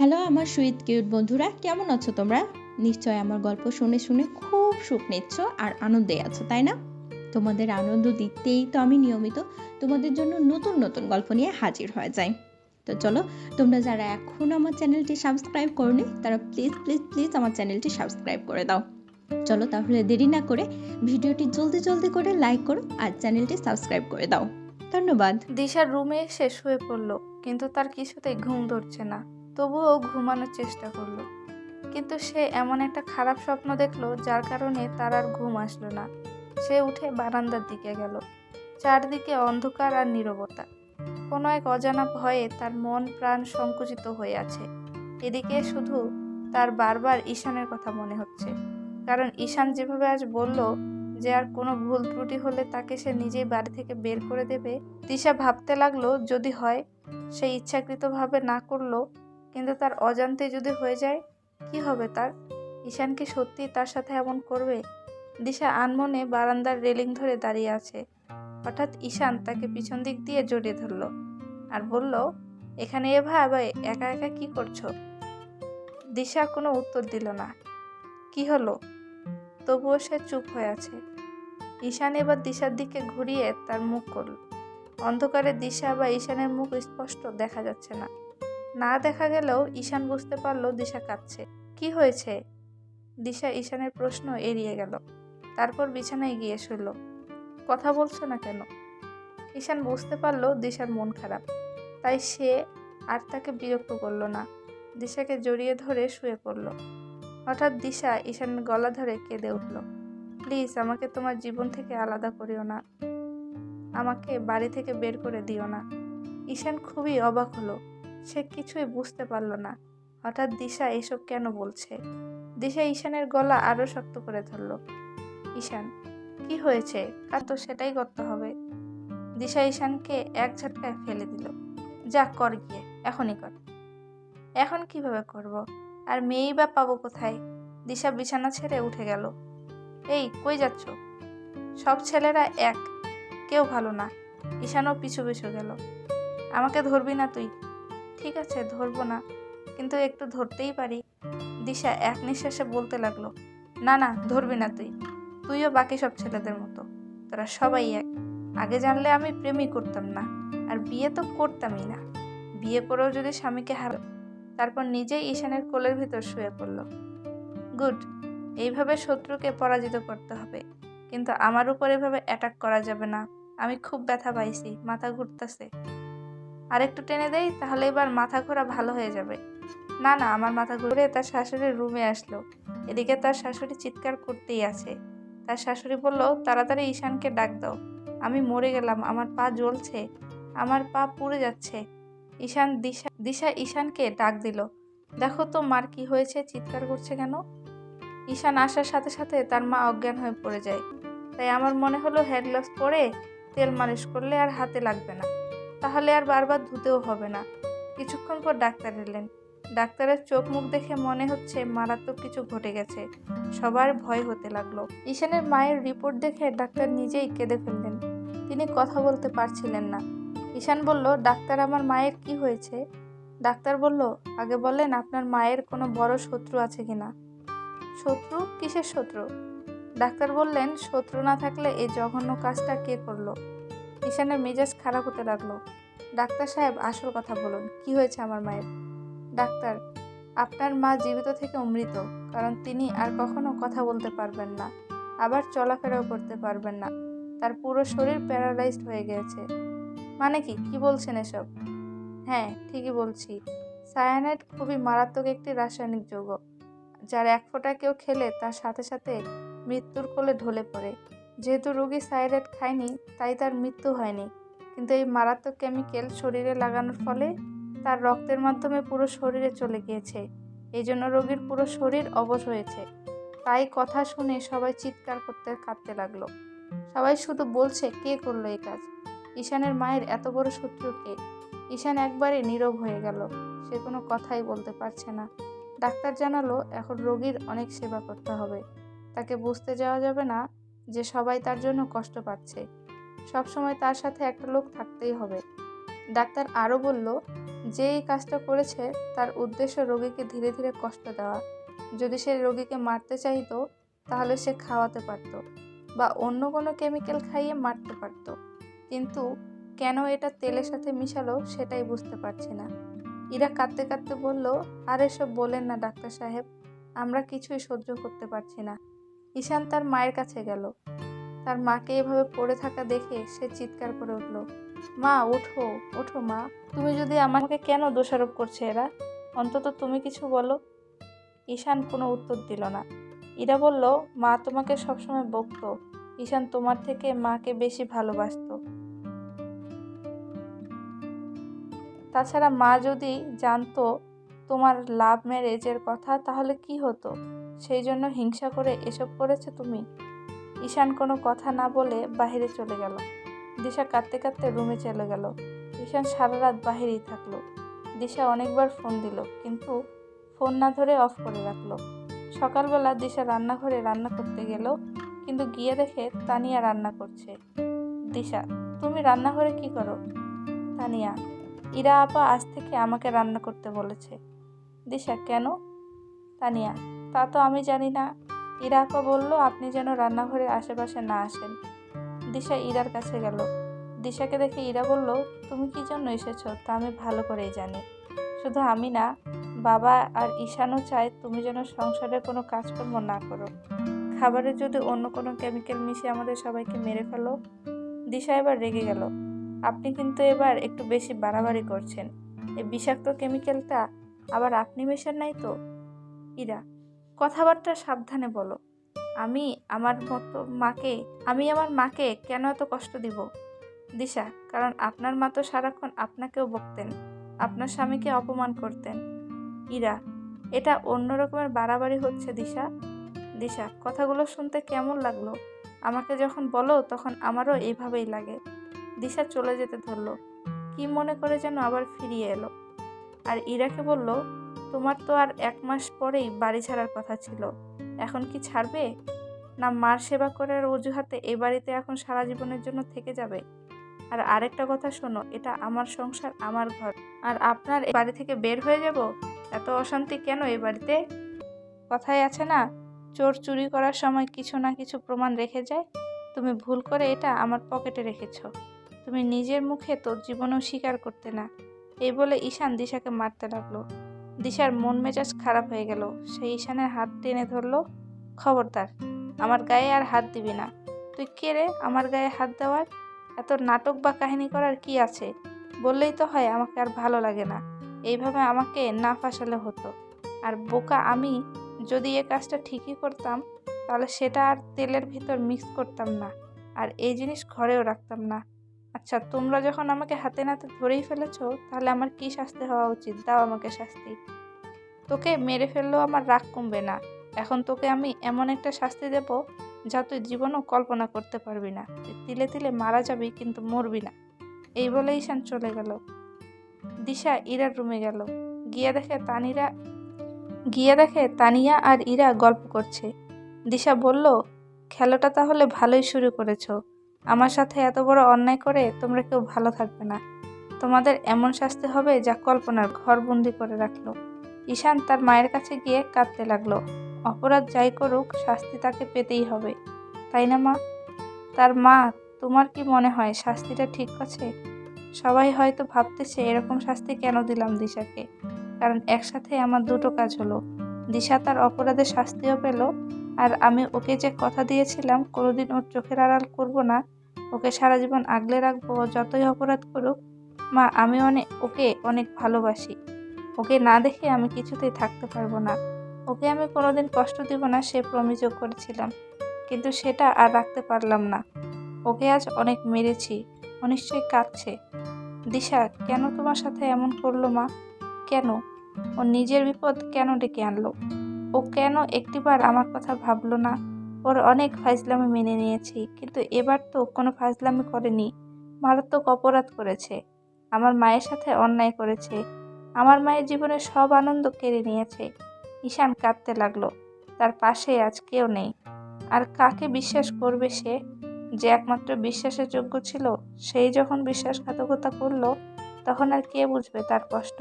Hello আমার sweet cute বন্ধুরা, কেমন আছো তোমরা? নিশ্চয় আমার গল্প শুনে শুনে খুব সুখ নিচ্ছ আর আনন্দে আছো, তাই না? তোমাদের আনন্দ দিতেই তো আমি নিয়মিত তোমাদের জন্য নতুন নতুন গল্প নিয়ে হাজির হয়ে যাই। তো চলো, তোমরা যারা এখন আমার চ্যানেলটি সাবস্ক্রাইব করোনি তারা প্লিজ প্লিজ প্লিজ আমার চ্যানেলটি সাবস্ক্রাইব করে দাও। চলো তাহলে দেরি না করে ভিডিওটি জলদি জলদি করে লাইক করো আর চ্যানেলটি সাবস্ক্রাইব করে দাও। ধন্যবাদ। দিশা রুমে এসে শুয়ে পড়ল, কিন্তু তার কিছুতেই ঘুম ধরছে না। তবুও ঘুমানোর চেষ্টা করলো, কিন্তু সে এমন একটা খারাপ স্বপ্ন দেখলো যার কারণে তার আর ঘুম আসলো না। সে উঠে বারান্দার দিকে গেল। চারদিকে অন্ধকার আর নীরবতা। কোনো এক অজানা ভয়ে তার মন প্রাণ সংকুচিত হয়ে আছে। এদিকে শুধু তার বারবার ঈশানের কথা মনে হচ্ছে, কারণ ঈশান যেভাবে আজ বলল যে আর কোনো ভুল ত্রুটি হলে তাকে সে নিজেই বাড়ি থেকে বের করে দেবে। দিশা ভাবতে লাগলো, যদি হয়, সে ইচ্ছাকৃতভাবে না করলো, কিন্তু তার অজান্তে যদি হয়ে যায়, কি হবে তার? ঈশান কি সত্যি তার সাথে এমন করবে? দিশা আনমনে বারান্দার রেলিং ধরে দাঁড়িয়ে আছে। হঠাৎ ঈশান তাকে পিছন দিক দিয়ে জড়িয়ে ধরল আর বলল, এখানে এভাবে একা একা কি করছো? দিশা কোনো উত্তর দিল না। কি হলো? তবুও সে চুপ হয়ে আছে। ঈশান এবার দিশার দিকে ঘুরিয়ে তার মুখ করল। অন্ধকারে দিশা বা ঈশানের মুখ স্পষ্ট দেখা যাচ্ছে না। না দেখা গেলেও ঈশান বুঝতে পারল দিশা কাঁদছে। কি হয়েছে? দিশা ঈশানের প্রশ্ন এড়িয়ে গেল। তারপর বিছানায় গিয়ে শুল। কথা বলছো না কেন? ঈশান বুঝতে পারল দিশার মন খারাপ, তাই সে আর তাকে বিরক্ত করল না। দিশাকে জড়িয়ে ধরে শুয়ে পড়ল। হঠাৎ দিশা ঈশানের গলা ধরে কেঁদে উঠল। প্লিজ আমাকে তোমার জীবন থেকে আলাদা করিও না, আমাকে বাড়ি থেকে বের করে দিও না। ঈশান খুবই অবাক হলো। সে কিছুই বুঝতে পারল না। হঠাৎ দিশা এসব কেন বলছে? দিশা ঈশানের গলা আরো শক্ত করে ধরল। ঈশান, কি হয়েছে? কার তো সেটাই করতে হবে। দিশা ঈশানকে এক ঝটকায় ফেলে দিল। যা কর গিয়ে, এখনই কর। এখন কিভাবে করব? আর মেয়েই বা পাবো কোথায়? দিশা বিছানা ছেড়ে উঠে গেল। এই, কই যাচ্ছ? সব ছেলেরা এক, কেউ ভালো না। ঈশানও পিছু পিছু গেল। আমাকে ধরবি না তুই? ঠিক আছে, ধরবো না, কিন্তু একটু ধরতেই পারি। দিশা এক নিঃশ্বাসে বলতে লাগলো, না না, ধরবি না তুই। তুইও বাকি সব ছেলেদের মতো, তোরা সবাই এক। আগে জানলে আমি প্রেমই করতাম না, আর বিয়ে তো করতামই না। বিয়ে করেও যদি স্বামীকে তারপর নিজেই ঈশানের কোলের ভিতর শুয়ে পড়ল। গুড, এইভাবে শত্রুকে পরাজিত করতে হবে, কিন্তু আমার উপর এভাবে অ্যাটাক করা যাবে না। আমি খুব ব্যথা পাইছি, মাথা ঘুরতেছে। আরেকটু টেনে দেই, তাহলে এবার মাথা ঘোরা ভালো হয়ে যাবে। না না, আমার মাথা ঘুরে। তার শাশুড়ির রুমে আসলো। এদিকে তার শাশুড়ি চিৎকার করতেই আছে। তার শাশুড়ি বলল, তাড়াতাড়ি ঈশানকে ডাক দাও, আমি মরে গেলাম, আমার পা জ্বলছে, আমার পা পুড়ে যাচ্ছে। দিশা ঈশানকে ডাক দিল। দেখো তো মার কি হয়েছে, চিৎকার করছে কেন? ঈশান আসার সাথে সাথে তার মা অজ্ঞান হয়ে পড়ে যায়। তাই আমার মনে হলো হেড গ্লাভস পরে তেল মালিশ করলে আর হাতে লাগবে না, তাহলে আর বারবার ধুতেও হবে না। কিছুক্ষণ পর ডাক্তার এলেন। ডাক্তারের চোখ মুখ দেখে মনে হচ্ছে মারাত্মক কিছু ঘটে গেছে। সবার ভয় হতে লাগলো। ঈশানের মায়ের রিপোর্ট দেখে ডাক্তার নিজেই কেঁদে ফেললেন। তিনি কথা বলতে পারছিলেন না। ঈশান বলল, ডাক্তার, আমার মায়ের কি হয়েছে? ডাক্তার বলল, আগে বলেন আপনার মায়ের কোনো বড় শত্রু আছে কিনা। শত্রু? কিসের শত্রু? ডাক্তার বললেন, শত্রু না থাকলে এই জঘন্য কাজটা কে করলো? ঈশানের মেজাজ খারাপ হতে লাগলো। ডাক্তার সাহেব, আসল কথা বলুন, কি হয়েছে আমার মায়ের? ডাক্তার, আপনার মা জীবিত থেকেও মৃত, কারণ তিনি আর কখনো কথা বলতে পারবেন না, আবার চলাফেরাও করতে পারবেন না। তার পুরো শরীর প্যারালাইজড হয়ে গিয়েছে। মানে কি? কি বলছেন এসব? হ্যাঁ, ঠিকই বলছি। সায়ানাইড খুবই মারাত্মক একটি রাসায়নিক যৌগ, যার এক ফোঁটা কেউ খেলে তার সাথে সাথে মৃত্যুর কোলে ঢলে পড়ে। যেহেতু রোগী সায়ানাইড খায়নি, তাই তার মৃত্যু হয়নি, কিন্তু এই মারাত্মক কেমিক্যাল শরীরে লাগানোর ফলে তার রক্তের মাধ্যমে পুরো শরীরে চলে গিয়েছে। এই জন্য রোগীর পুরো শরীর অবশ হয়েছে। তাই কথা শুনে সবাই চিৎকার করতে কাঁদতে লাগলো। সবাই শুধু বলছে, কে করলো এই কাজ? ঈশানের মায়ের এত বড় শত্রু কে? ঈশান একবারে নীরব হয়ে গেল। সে কোনো কথাই বলতে পারছে না। ডাক্তার জানালো, এখন রোগীর অনেক সেবা করতে হবে। তাকে বুঝতে যাওয়া যাবে না যে সবাই তার জন্য কষ্ট পাচ্ছে। সবসময় তার সাথে একটা লোক থাকতেই হবে। ডাক্তার আরও বলল, যে এই কাজটা করেছে তার উদ্দেশ্য রোগীকে ধীরে ধীরে কষ্ট দেওয়া। যদি সে রোগীকে মারতে চাইতো তাহলে সে খাওয়াতে পারত বা অন্য কোনো কেমিক্যাল খাইয়ে মারতে পারত, কিন্তু কেন এটা তেলের সাথে মিশালো সেটাই বুঝতে পারছি না। ইরা কাঁদতে কাঁদতে বলল, আর এসব বলেন না ডাক্তার সাহেব, আমরা কিছুই সহ্য করতে পারছি না। ঈশান তার মায়ের কাছে গেল। তার মাকে এভাবে পড়ে থাকা দেখে সে চিৎকার করে উঠল, মা ওঠো, ওঠো মা, তুমি যদি আমাকে কেন দোষারোপ করছে এরা, অন্তত তুমি কিছু বলো। ঈশান কোনো উত্তর দিল না। ইরা বলল, মা তোমাকে সবসময় বকতো, ঈশান তোমার থেকে মাকে বেশি ভালোবাসতো। তাছাড়া মা যদি জানতো তোমার লাভ ম্যারেজের কথা তাহলে কি হতো, সেই জন্য হিংসা করে এসব করেছে তুমি। ঈশান কোনো কথা না বলে বাইরে চলে গেল। দিশা কাঁদতে কাঁদতে রুমে চলে গেল। ঈশান সারা রাত বাহিরেই থাকলো। দিশা অনেকবার ফোন দিল, কিন্তু ফোন না ধরে অফ করে রাখলো। সকালবেলা দিশা রান্নাঘরে রান্না করতে গেল, কিন্তু গিয়ে দেখে তানিয়া রান্না করছে। দিশা, তুমি রান্নাঘরে কি করো? তানিয়া, ইরা আপা আজ থেকে আমাকে রান্না করতে বলেছে। দিশা, কেন? তানিয়া, তা তো আমি জানি না, ইরা আপা বললো আপনি যেন রান্নাঘরের আশেপাশে না আসেন। দিশা ইরার কাছে গেল। দিশাকে দেখে ইরা বলল, তুমি কি জন্য এসেছো তা আমি ভালো করেই জানি। শুধু আমি না, বাবা আর ঈশানও চায় তুমি যেন সংসারের কোনো কাজকর্ম না করো। খাবারে যদি অন্য কোনো কেমিক্যাল মিশিয়ে আমাদের সবাইকে মেরে ফেলো। দিশা এবার রেগে গেল, আপনি কিন্তু এবার একটু বেশি বাড়াবাড়ি করছেন। এই বিষাক্ত কেমিক্যালটা আবার আপনি মেশান নাই তো? ইরা, কথাবার্তা সাবধানে বলো। আমি আমার মাকে কেন এত কষ্ট দিব? দিশা, কারণ আপনার মা তো সারাক্ষণ আপনাকেও বকতেন, আপনার স্বামীকে অপমান করতেন। ইরা, এটা অন্য রকমের বাড়াবাড়ি হচ্ছে দিশা। দিশা, কথাগুলো শুনতে কেমন লাগলো? আমাকে যখন বলো তখন আমারও এইভাবেই লাগে। দিশা চলে যেতে ধরলো, কি মনে করে যেন আবার ফিরিয়ে এলো। আর ইরাকে বলল, তোমার তো আর 1 মাস পরেই বাড়ি ছাড়ার কথা ছিল, এখন কি ছাড়বে? না মার সেবা করার অজুহাতে এই বাড়িতে এখন সারা জীবনের জন্য থেকে যাবে? আর আরেকটা কথা শোনো, এটা আমার সংসার, আমার ঘর, আর আপনার এই বাড়ি থেকে বের হয়ে যাব? এত অশান্তি কেন এই বাড়িতে? কথায় আছে না, চোর চুরি করার সময় কিছু না কিছু প্রমাণ রেখে যায়। তুমি ভুল করে এটা আমার পকেটে রেখেছো। তুমি নিজের মুখে তো জীবনেও স্বীকার করতে না। এই বলে ঈশান দিশাকে মারতে লাগলো। দিশার মন মেজাজ খারাপ হয়ে গেল। সে ঈশানের হাত টেনে ধরলো, খবরদার, আমার গায়ে আর হাত দিবি না। তুই কে রে আমার গায়ে হাত দেওয়ার? এত নাটক বা কাহিনী করার কি আছে? বললেই তো হয় আমাকে আর ভালো লাগে না। এইভাবে আমাকে না ফাঁসালে হতো। আর বোকা আমি, যদি এ কাজটা ঠিকই করতাম তাহলে সেটা আর তেলের ভিতর মিক্স করতাম না, আর এই জিনিস ঘরেও রাখতাম না। আচ্ছা, তোমরা যখন আমাকে হাতে নাতে ধরেই ফেলেছো তাহলে আমার কি শাস্তি হওয়া উচিত? দাও আমাকে শাস্তি। তোকে মেরে ফেললেও আমার রাগ কমবে না। এখন তোকে আমি এমন একটা শাস্তি দেব যা তুই জীবনও কল্পনা করতে পারবি না। তুই তিলে তিলে মারা যাবি কিন্তু মরবি না। এই বলে ঈশান চলে গেল। দিশা ইরার রুমে গেল। গিয়ে দেখে তানিয়া আর ইরা গল্প করছে। দিশা বলল, খেলাটা তাহলে ভালোই শুরু করেছো। আমার সাথে এত বড় অন্যায় করে তোমরা কেউ ভালো থাকবে না। তোমাদের এমন শাস্তি হবে যা কল্পনার ঘরবন্দি করে রাখলো। ঈশান তার মায়ের কাছে গিয়ে কাঁদতে লাগলো। অপরাধ যাই করুক, শাস্তি তাকে পেতেই হবে, তাই না মা? তার মা, তোমার কি মনে হয় শাস্তিটা ঠিক আছে? সবাই হয়তো ভাবতেছে এরকম শাস্তি কেন দিলাম দিশাকে, কারণ একসাথে আমার দুটো কাজ হলো। দিশা তার অপরাধের শাস্তিও পেল, আর আমি ওকে যে কথা দিয়েছিলাম কোনোদিন ওর চোখের আড়াল করব না, ওকে সারা জীবন আগলে রাখবো, ও যতই অপরাধ করুক। মা, আমি ওকে অনেক ভালোবাসি। ওকে না দেখে আমি কিছুতেই থাকতে পারবো না। ওকে আমি কোনোদিন কষ্ট দিব না সে প্রমিসও করেছিলাম, কিন্তু সেটা আর রাখতে পারলাম না। ওকে আজ অনেক মেরেছি। ও নিশ্চয়ই কাঁদছে। দিশা কেন তোমার সাথে এমন করলো মা? কেন? ও নিজের বিপদ কেন ডেকে আনলো? ও কেন একটিবার আমার কথা ভাবলো না? ওর অনেক ফাজলামি মেনে নিয়েছি, কিন্তু এবার তো কোনো ফাজলামি করেনি। মারাত্মক অপরাধ করেছে। আমার মায়ের সাথে অন্যায় করেছে। আমার মায়ের জীবনের সব আনন্দ কেড়ে নিয়েছে। ঈশান কাঁদতে লাগলো। তার পাশে আজ কেউ নেই। আর কাকে বিশ্বাস করবে সে? যে একমাত্র বিশ্বাসের যোগ্য ছিল, সেই যখন বিশ্বাসঘাতকতা করলো, তখন আর কে বুঝবে তার কষ্ট?